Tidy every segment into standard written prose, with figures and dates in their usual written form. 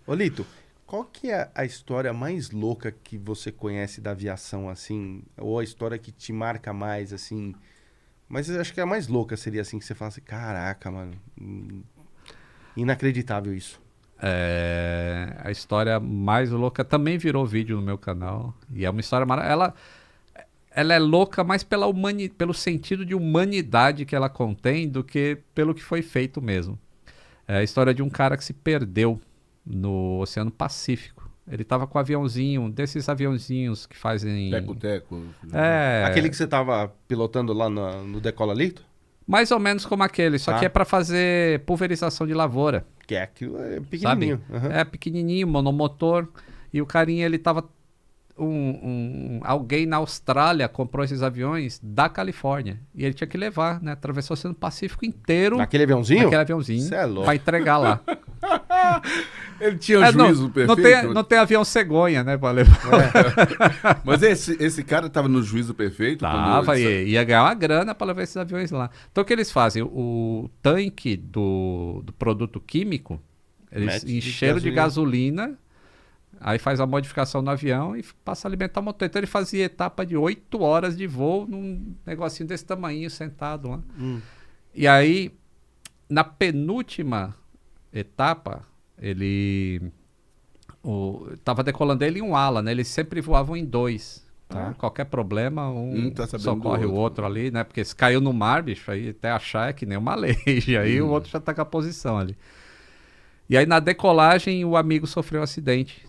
Ô, Lito, qual que é a história mais louca que você conhece da aviação, assim? Ou a história que te marca mais, assim? Mas eu acho que a mais louca seria assim, que você fala assim, caraca, mano, inacreditável isso. A história mais louca também virou vídeo no meu canal. E é uma história maravilhosa. Ela é louca mais pelo sentido de humanidade que ela contém do que pelo que foi feito mesmo. É a história de um cara que se perdeu no Oceano Pacífico. Ele estava com um aviãozinho, desses aviãozinhos que fazem... Teco-teco. Aquele É, que você tava pilotando lá no Decola Lito? mais ou menos como aquele, só que Tá. é para fazer pulverização de lavoura, Que é aquilo, é sabe? pequenininho. Aham. É pequenininho, monomotor. E o carinha, ele tava... alguém na Austrália comprou esses aviões da Califórnia. E ele tinha que levar, né? Atravessou o Oceano Pacífico inteiro Naquele aviãozinho? naquele aviãozinho Cê é louco. para entregar lá. Ele tinha o juízo não perfeito. não tem avião cegonha, né? Pra levar. Mas esse cara tava no juízo perfeito? Tava, ia ganhar uma grana para levar esses aviões lá. Então o que eles fazem? O tanque do produto químico, eles Mete de encheram de gasolina, aí faz a modificação no avião e passa a alimentar o motor. Então ele fazia etapa de 8 horas de voo num negocinho desse tamanho, sentado lá. E aí, na penúltima etapa, ele tava decolando ele em um ala, né? Eles sempre voavam em dois. Tá? Qualquer problema, um tá sabendo socorre do o outro ali, né? Porque se caiu no mar, bicho, aí até achar é que nem uma leija. Aí o outro já tá com a posição ali. E aí na decolagem o amigo sofreu um acidente.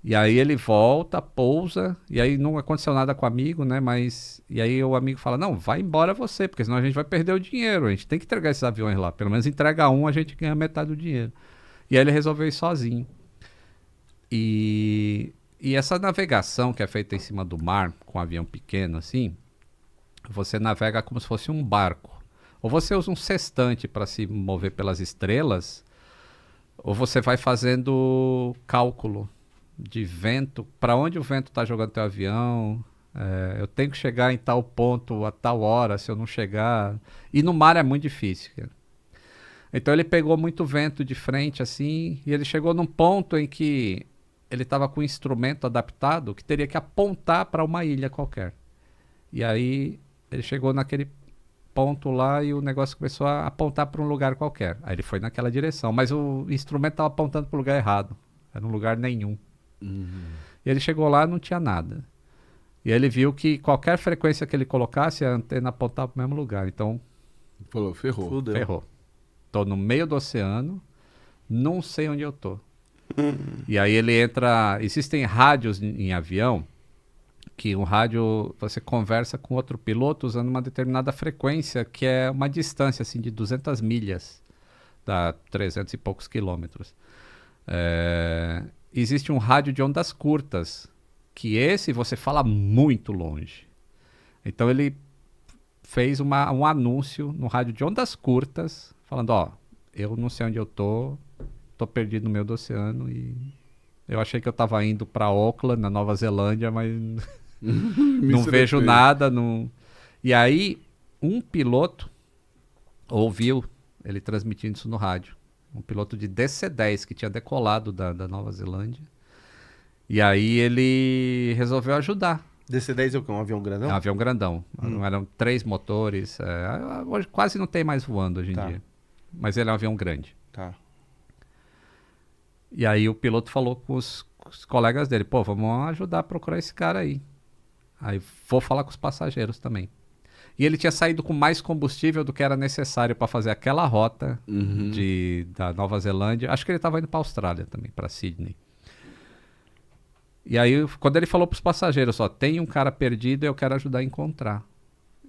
E aí ele volta, pousa, e aí não aconteceu nada com o amigo, né? Mas. E aí o amigo fala: não, vai embora você, porque senão a gente vai perder o dinheiro. A gente tem que entregar esses aviões lá. Pelo menos entrega um, a gente ganha metade do dinheiro. E aí ele resolveu ir sozinho. E essa navegação que é feita em cima do mar, com um avião pequeno assim, você navega como se fosse um barco. Ou você usa um sextante para se mover pelas estrelas, ou você vai fazendo cálculo de vento, para onde o vento está jogando teu avião. Eu tenho que chegar em tal ponto a tal hora, se eu não chegar... E no mar é muito difícil, cara. Então ele pegou muito vento de frente assim, e ele chegou num ponto em que ele estava com um instrumento adaptado que teria que apontar para uma ilha qualquer. E aí ele chegou naquele ponto lá e o negócio começou a apontar para um lugar qualquer. Aí ele foi naquela direção, mas o instrumento estava apontando para o lugar errado. Era um lugar nenhum. E ele chegou lá e não tinha nada. E ele viu que qualquer frequência que ele colocasse, a antena apontava para o mesmo lugar. Então, Falou, ferrou. Fudeu. ferrou. Tô no meio do oceano, não sei onde eu tô. E aí ele entra... Existem rádios em avião, que um rádio você conversa com outro piloto usando uma determinada frequência, que é uma distância assim, de 200 milhas, dá 300 e poucos quilômetros. Existe um rádio de ondas curtas, que esse você fala muito longe. Então ele fez um anúncio no rádio de ondas curtas, falando, ó, eu não sei onde eu tô perdido no meio do oceano e eu achei que eu tava indo para Auckland, na Nova Zelândia, mas não vejo nada. Não... E aí, um piloto ouviu ele transmitindo isso no rádio. Um piloto de DC-10 que tinha decolado da Nova Zelândia. E aí ele resolveu ajudar. DC-10 é o quê? Um avião grandão? É um avião grandão. Eram 3 motores. Hoje quase não tem mais voando hoje em dia. Mas ele é um avião grande. Tá. E aí o piloto falou com os colegas dele, pô, vamos ajudar a procurar esse cara aí. Aí vou falar com os passageiros também. E ele tinha saído com mais combustível do que era necessário para fazer aquela rota da Nova Zelândia. Acho que ele estava indo para a Austrália também, para Sydney. E aí, quando ele falou para os passageiros, ó, tem um cara perdido e eu quero ajudar a encontrar.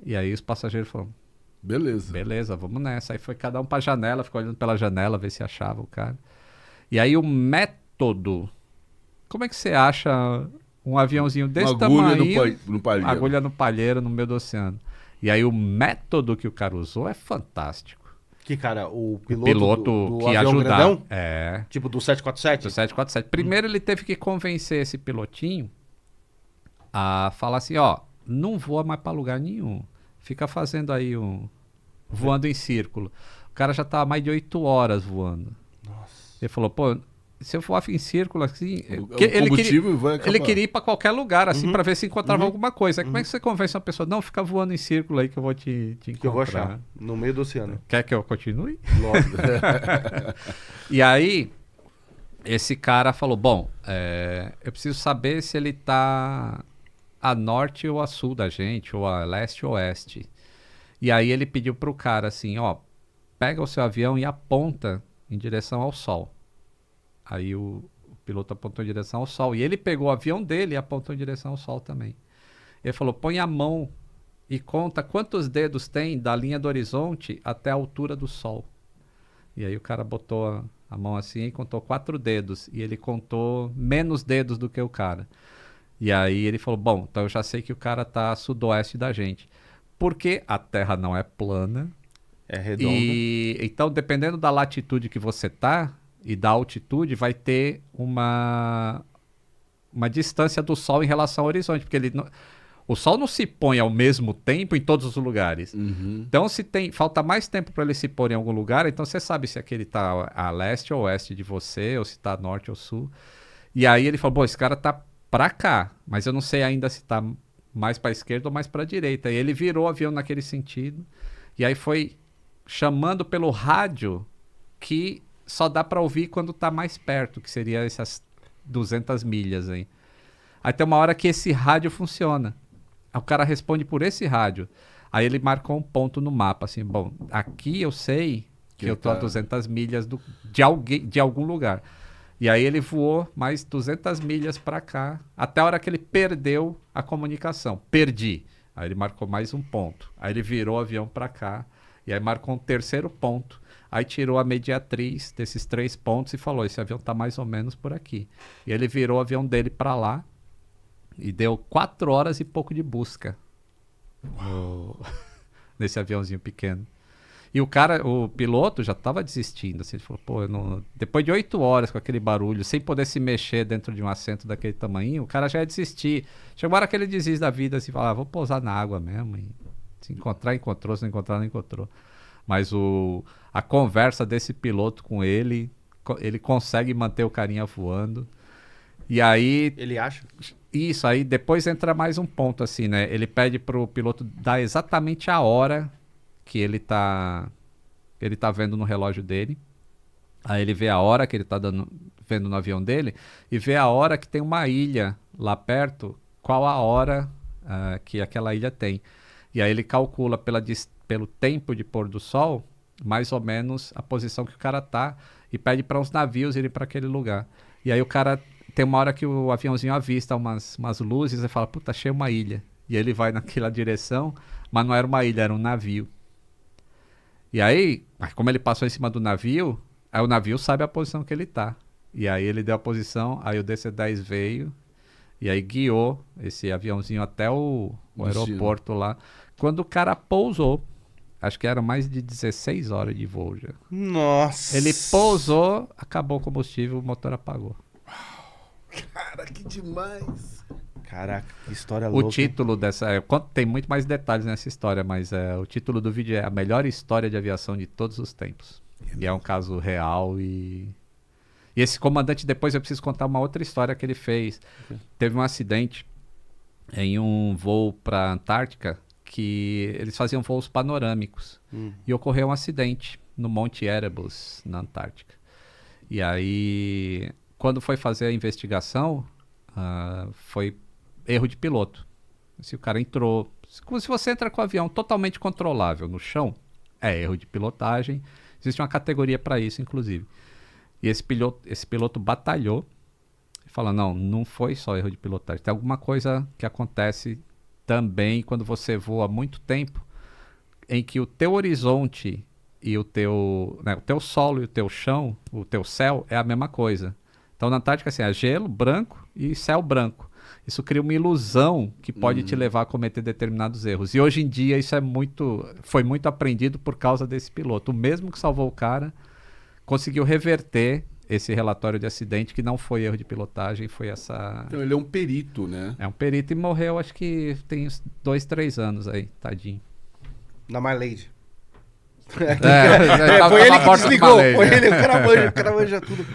E aí os passageiros falaram, beleza, vamos nessa. Aí foi cada um para a janela, ficou olhando pela janela, ver se achava o cara. E aí o método... Como é que você acha um aviãozinho desse tamanho, no palheiro. agulha no palheiro no meio do oceano? E aí o método que o cara usou é fantástico. Que cara, o O piloto, piloto do que avião ajudar. grandão? É. Tipo do 747? Do 747. Primeiro ele teve que convencer esse pilotinho a falar assim, ó, não voa mais para lugar nenhum. Fica fazendo aí voando em círculo. O cara já tava mais de 8 horas voando. Nossa. Ele falou, pô, se eu voar em círculo assim... Vai Ele queria ir para qualquer lugar, assim, para ver se encontrava Uhum. alguma coisa. Aí, como é que você convence uma pessoa? Não, fica voando em círculo aí que eu vou te encontrar. Que eu vou achar. No meio do oceano. Quer que eu continue? Lógico. E aí, esse cara falou, bom, eu preciso saber se ele tá a norte ou a sul da gente, ou a leste ou oeste. E aí ele pediu pro cara assim, ó, pega o seu avião e aponta em direção ao sol. Aí o piloto apontou em direção ao sol. E ele pegou o avião dele e apontou em direção ao sol também. Ele falou, põe a mão e conta quantos dedos tem da linha do horizonte até a altura do sol. E aí o cara botou a mão assim e contou 4 dedos. E ele contou menos dedos do que o cara. E aí ele falou, bom, então eu já sei que o cara tá a sudoeste da gente. Porque a Terra não é plana. É redonda. E então, dependendo da latitude que você tá e da altitude, vai ter uma distância do Sol em relação ao horizonte. Porque o Sol não se põe ao mesmo tempo em todos os lugares. Uhum. Então, se falta mais tempo para ele se pôr em algum lugar, então você sabe se aquele tá a leste ou oeste de você, ou se tá a norte ou sul. E aí ele falou, bom, esse cara tá pra cá, mas eu não sei ainda se tá mais pra esquerda ou mais pra direita. E ele virou o avião naquele sentido. E aí foi chamando pelo rádio que só dá pra ouvir quando tá mais perto, que seria essas 200 milhas aí. Aí tem uma hora que esse rádio funciona. Aí o cara responde por esse rádio. Aí ele marcou um ponto no mapa, assim, bom, aqui eu sei que eu tô a 200 milhas de algum lugar. E aí ele voou mais 200 milhas para cá, até a hora que ele perdeu a comunicação. Perdi. Aí ele marcou mais um ponto. Aí ele virou o avião para cá, e aí marcou um terceiro ponto. Aí tirou a mediatriz desses 3 pontos e falou, esse avião tá mais ou menos por aqui. E ele virou o avião dele para lá, e deu 4 horas e pouco de busca nesse aviãozinho pequeno. E o piloto já estava desistindo, assim, ele falou, pô, depois de 8 horas com aquele barulho, sem poder se mexer dentro de um assento daquele tamanho, o cara já ia desistir. Chegou a hora que ele desiste da vida, assim, fala, vou pousar na água mesmo, e se encontrar, encontrou, se não encontrar, não encontrou. Mas a conversa desse piloto com ele consegue manter o carinha voando. E aí... Ele acha? Isso, aí depois entra mais um ponto, assim, né? Ele pede pro piloto dar exatamente a hora que ele tá vendo no relógio dele. Aí ele vê a hora que ele tá vendo no avião dele e vê a hora que tem uma ilha lá perto, qual a hora que aquela ilha tem. E aí ele calcula pelo tempo de pôr do sol, mais ou menos a posição que o cara tá, e pede para uns navios irem para aquele lugar. E aí o cara tem uma hora que o aviãozinho avista umas luzes e fala, puta, achei uma ilha. E ele vai naquela direção, mas não era uma ilha, era um navio. E aí, como ele passou em cima do navio, aí o navio sabe a posição que ele tá. E aí ele deu a posição, aí o DC-10 veio, e aí guiou esse aviãozinho até o aeroporto lá. Quando o cara pousou, acho que eram mais de 16 horas de voo já. Nossa! Ele pousou, acabou o combustível, o motor apagou. Cara, que demais. Caraca, que história O louca. título dessa... tem muito mais detalhes nessa história, mas o título do vídeo é A Melhor História de Aviação de Todos os Tempos. E é um caso real e esse comandante, depois eu preciso contar uma outra história que ele fez. Teve um acidente em um voo para Antártica, que eles faziam voos panorâmicos. E ocorreu um acidente no Monte Erebus, na Antártica. E aí, quando foi fazer a investigação, foi erro de piloto. Se o cara entrou... Se você entra com o avião totalmente controlável no chão, é erro de pilotagem. Existe uma categoria para isso, inclusive. E esse piloto batalhou e falou, não foi só erro de pilotagem. Tem alguma coisa que acontece também quando você voa há muito tempo, em que o teu horizonte e o teu solo e o teu chão, o teu céu, é a mesma coisa. Então na Antártica, assim, é gelo branco e céu branco. Isso cria uma ilusão que pode te levar a cometer determinados erros. E hoje em dia isso foi muito aprendido por causa desse piloto. O mesmo que salvou o cara conseguiu reverter esse relatório de acidente, que não foi erro de pilotagem, foi essa... Então ele é um perito, né? É um perito e morreu, acho que tem uns 2, 3 anos aí, tadinho. Na My Lady. Foi Foi ele que porta do desligou. baleia. Foi ele, o cara manja tudo.